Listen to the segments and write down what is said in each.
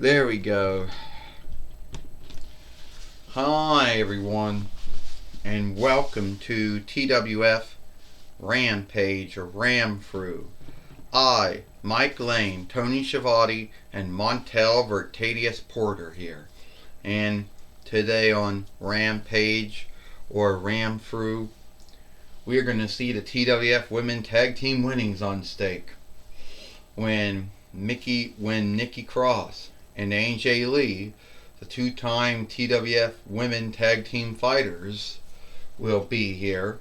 There we go. Hi everyone, and welcome to TWF Rampage or Ram Through. I, Mike Lane, Tony Schiavone, and Montel Vertadius Porter here. And today on Rampage or Ram Through, we are going to see the TWF Women Tag Team winnings on stake. When Nikki Cross and AJ Lee, the two-time TWF Women Tag Team Fighters, will be here.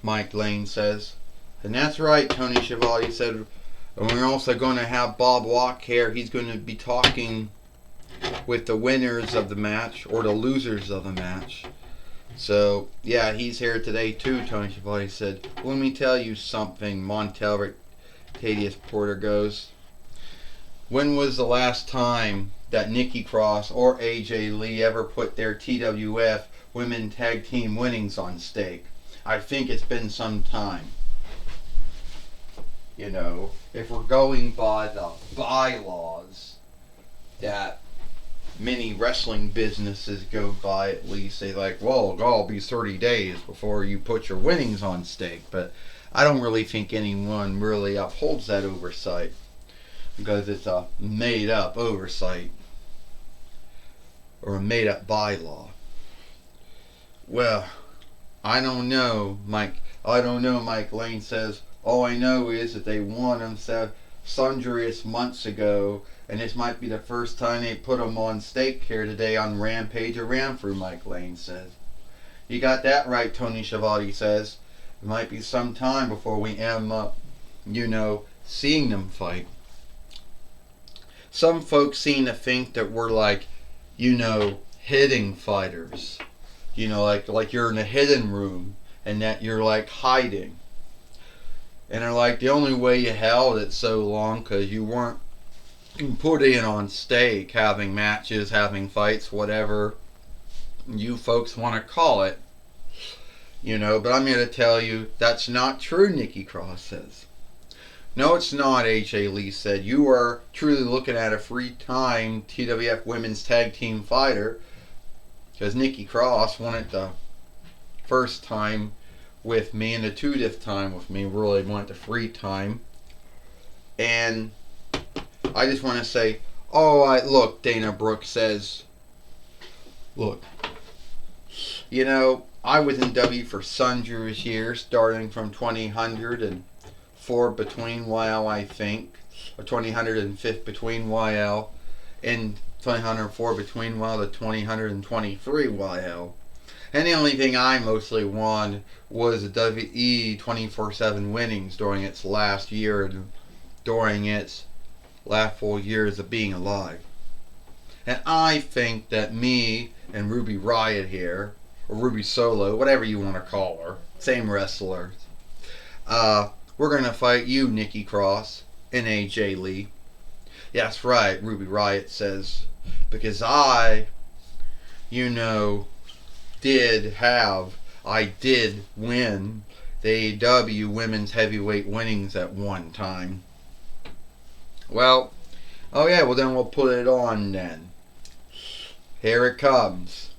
Mike Lane says. And that's right, Tony Schiavone said. And we're also going to have Bob Walk here. He's going to be talking with the winners of the match, or the losers of the match. So, yeah, he's here today too, Tony Schiavone said. Let me tell you something, Montel Vertadius Porter goes. When was the last time that Nikki Cross or AJ Lee ever put their TWF Women Tag Team winnings on stake? I think it's been some time. You know, if we're going by the bylaws that many wrestling businesses go by, at least they like, well, it'll be 30 days before you put your winnings on stake. But I don't really think anyone really upholds that oversight, because it's a made-up oversight or a made-up bylaw. Well, I don't know, Mike Lane says. All I know is that they won them sundrious months ago, and this might be the first time they put them on stake here today on Rampage or Ram Through, Mike Lane says. You got that right, Tony Schiavone says. It might be some time before we end up, seeing them fight. Some folks seem to think that we're like, hidden fighters. Like you're in a hidden room and that you're like hiding. And they're like, the only way you held it so long because you weren't put in on stake, having matches, having fights, whatever you folks want to call it. But I'm here to tell you that's not true, Nikki Cross says. No, it's not, AJ Lee said. You are truly looking at a three-time TWF Women's Tag Team fighter, because Nikki Cross won it the first time with me and the 20th time with me. Really won it the free time. And I just want to say, look, Dana Brooke says, look, I was in W for sundrious years, starting from 2000 and 4 between YL, I think, or 2005 between YL, and 2004 between YL to 2023 YL. And the only thing I mostly won was the WE 24/7 winnings during its last year and during its last 4 years of being alive. And I think that me and Ruby Riott here, or Ruby Solo, whatever you want to call her, same wrestler, we're going to fight you, Nikki Cross, and AJ Lee. Yeah, that's right, Ruby Riott says. Because I did win the AEW Women's Heavyweight winnings at one time. Well, then we'll put it on then. Here it comes.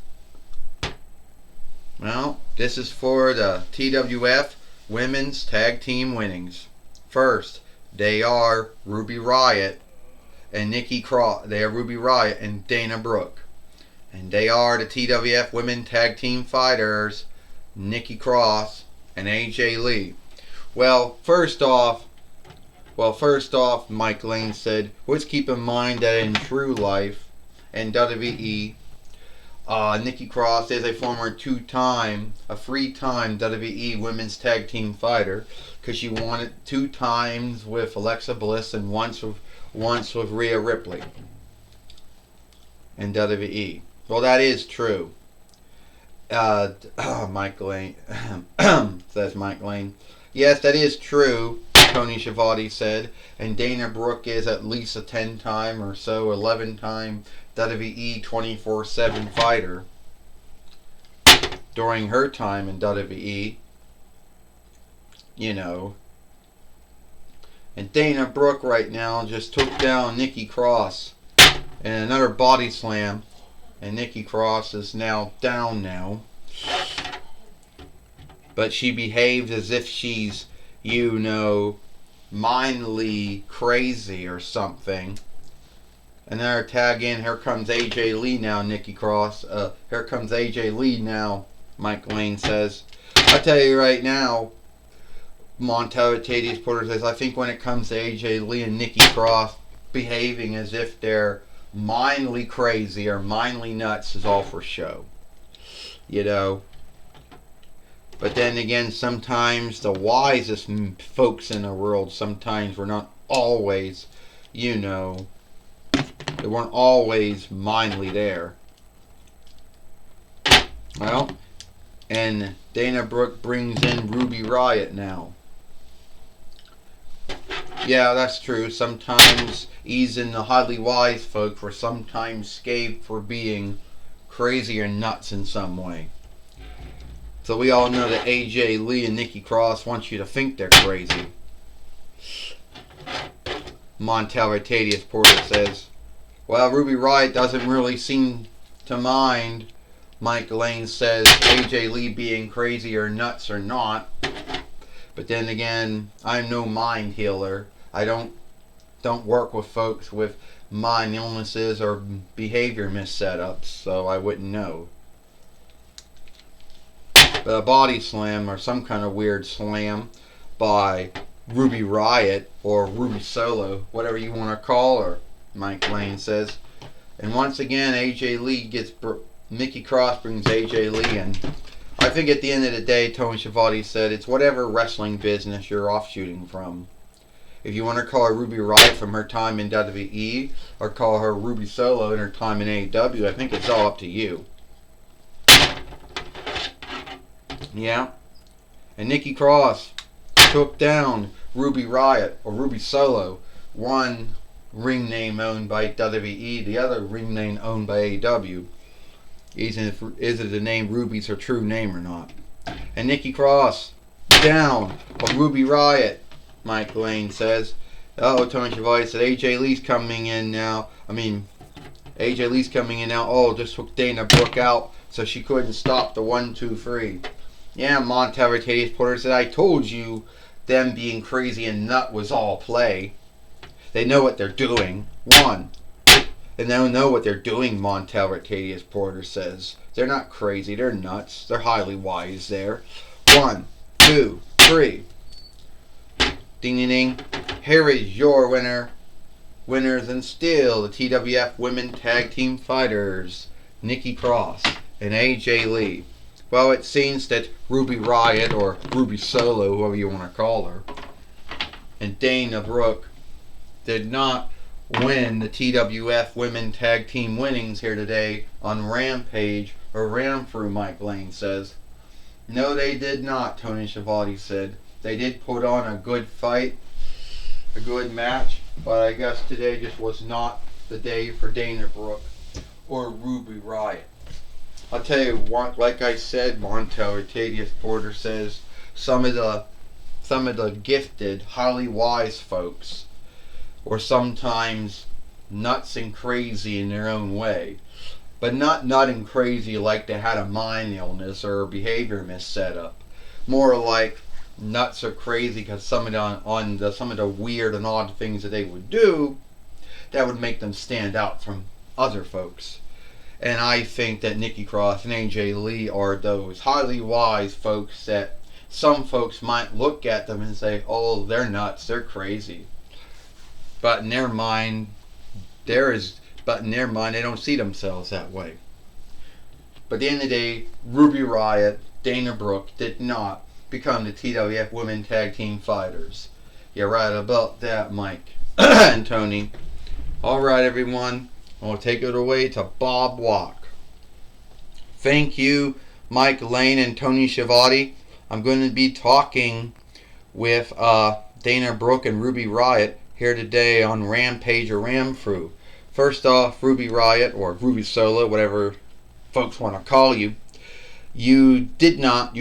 Well, this is for the TWF Women's Tag Team winnings. First, they are Ruby Riott and Nikki Cross. They are Ruby Riott and Dana Brooke. And they are the TWF Women Tag Team Fighters, Nikki Cross and AJ Lee. Well, first off, Mike Lane said, let's keep in mind that in true life and WWE, Nikki Cross is a former a three-time WWE Women's Tag Team Fighter, because she won it 2 times with Alexa Bliss and once with Rhea Ripley in WWE. Well, that is true. Mike Lane says Mike Lane. Yes, that is true, Tony Schiavone said. And Dana Brooke is at least a 10-time or so, 11-time WWE 24/7 fighter during her time in WWE. And Dana Brooke right now just took down Nikki Cross in another body slam. And Nikki Cross is now down now. But she behaved as if she's, mindly crazy or something. Another tag in. Here comes AJ Lee now, Nikki Cross. Here comes AJ Lee now, Mike Lane says. I tell you right now, Montel Tadius Porter says, I think when it comes to AJ Lee and Nikki Cross behaving as if they're mindly crazy or mindly nuts is all for show. But then again, sometimes the wisest folks in the world, sometimes we're not always, they weren't always mindly there. Well, and Dana Brooke brings in Ruby Riott now. Yeah, that's true. Sometimes even the highly wise folk were sometimes scathed for being crazy or nuts in some way. So we all know that AJ Lee and Nikki Cross want you to think they're crazy. Montel Tadius Porter says, well, Ruby Riott doesn't really seem to mind, Mike Lane says, AJ Lee being crazy or nuts or not. But then again, I'm no mind healer. I don't work with folks with mind illnesses or behavior mis-setups, so I wouldn't know. But a body slam or some kind of weird slam by Ruby Riott or Ruby Solo, whatever you want to call her, Mike Lane says. And once again, AJ Lee Nikki Cross brings AJ Lee in. I think at the end of the day, Tony Schiavone said, it's whatever wrestling business you're offshooting from. If you want to call her Ruby Riott from her time in WWE, or call her Ruby Solo in her time in AEW, I think it's all up to you. Yeah. And Nikki Cross took down Ruby Riott, or Ruby Solo. One ring name owned by WWE, the other ring name owned by AEW. Is it the name Ruby's her true name or not? And Nikki Cross down on Ruby Riott, Mike Lane says. Oh, Tony Schiavone said AJ Lee's coming in now. AJ Lee's coming in now. Oh, just took Dana Brooke out so she couldn't stop the 1-2-3. Yeah, Montel Tadius Porter said, I told you them being crazy and nut was all play. They know what they're doing. One. And they don't know what they're doing, Montel Tadius Porter says. They're not crazy, they're nuts. They're highly wise there. 1, 2, 3. Ding ding ding. Here is your winners and still the TWF Women Tag Team Fighters, Nikki Cross and AJ Lee. Well, it seems that Ruby Riott, or Ruby Solo, whoever you want to call her, and Dana Brooke did not win the TWF Women Tag Team winnings here today on Rampage, or ran through, Mike Lane says. No, they did not, Tony Schiavone said. They did put on a good fight, a good match, but I guess today just was not the day for Dana Brooke or Ruby Riott. I'll tell you what, like I said, Montel Tadius Porter says, some of the gifted, highly wise folks or sometimes nuts and crazy in their own way. But not nutting crazy like they had a mind illness or a behavior mis-setup. More like nuts or crazy because some of the weird and odd things that they would do that would make them stand out from other folks. And I think that Nikki Cross and AJ Lee are those highly wise folks that some folks might look at them and say, oh, they're nuts, they're crazy. But in their mind, they don't see themselves that way. But at the end of the day, Ruby Riott, Dana Brooke did not become the TWF Women Tag Team Fighters. You're right about that, Mike and Tony. Alright, everyone. I'll take it away to Bob Walk. Thank you, Mike Lane and Tony Schiavone. I'm going to be talking with Dana Brooke and Ruby Riott here today on Rampage or Ramfru. First off, Ruby Riott, or Ruby Solo, whatever folks want to call you, you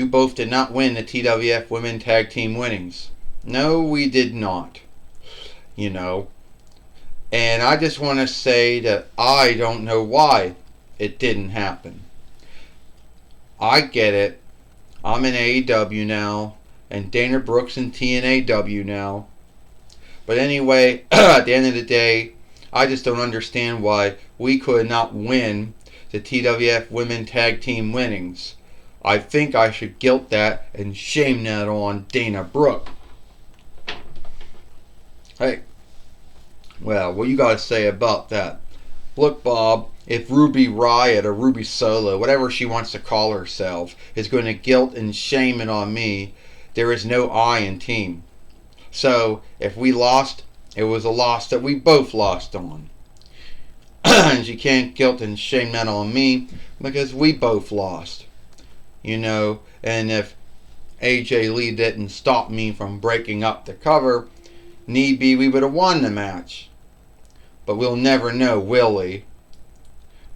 both did not win the TWF Women Tag Team winnings. No, we did not. you know. And I just want to say that I don't know why it didn't happen. I get it. I'm in AEW now, and Dana Brooks in TNAW now. But anyway, at the end of the day, I just don't understand why we could not win the TWF Women Tag Team winnings. I think I should guilt that and shame that on Dana Brooke. Hey, well, what you got to say about that? Look, Bob, if Ruby Riott or Ruby Solo, whatever she wants to call herself, is going to guilt and shame it on me, there is no I in team. So, if we lost, it was a loss that we both lost on. And she can't guilt and shame that on me because we both lost. You know, and if AJ Lee didn't stop me from breaking up the cover, need be, we would have won the match. But we'll never know, will we?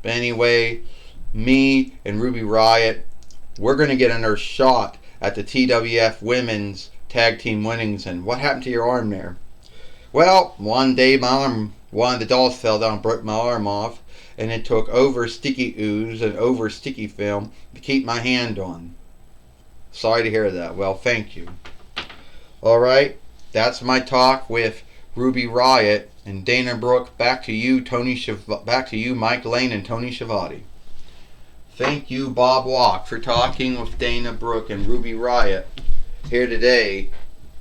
But anyway, me and Ruby Riott, we're going to get another shot at the TWF Women's Tag Team winnings. And what happened to your arm there? Well, one day one of the dolls fell down and broke my arm off. And it took over sticky ooze and over sticky film to keep my hand on. Sorry to hear that. Well, thank you. Alright, that's my talk with Ruby Riott and Dana Brooke. Back to you, back to you, Mike Lane and Tony Schiavone. Thank you, Bob Walk, for talking with Dana Brooke and Ruby Riott here today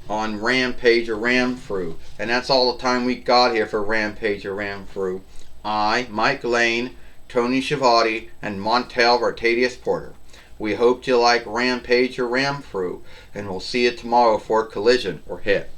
on Rampage or Ram Through. And that's all the time we got here for Rampage or Ram Through. I, Mike Lane, Tony Schiavone, and Montel Rotadius Porter. We hope you like Rampage or Ram Through, and we'll see you tomorrow for Collision or Hit.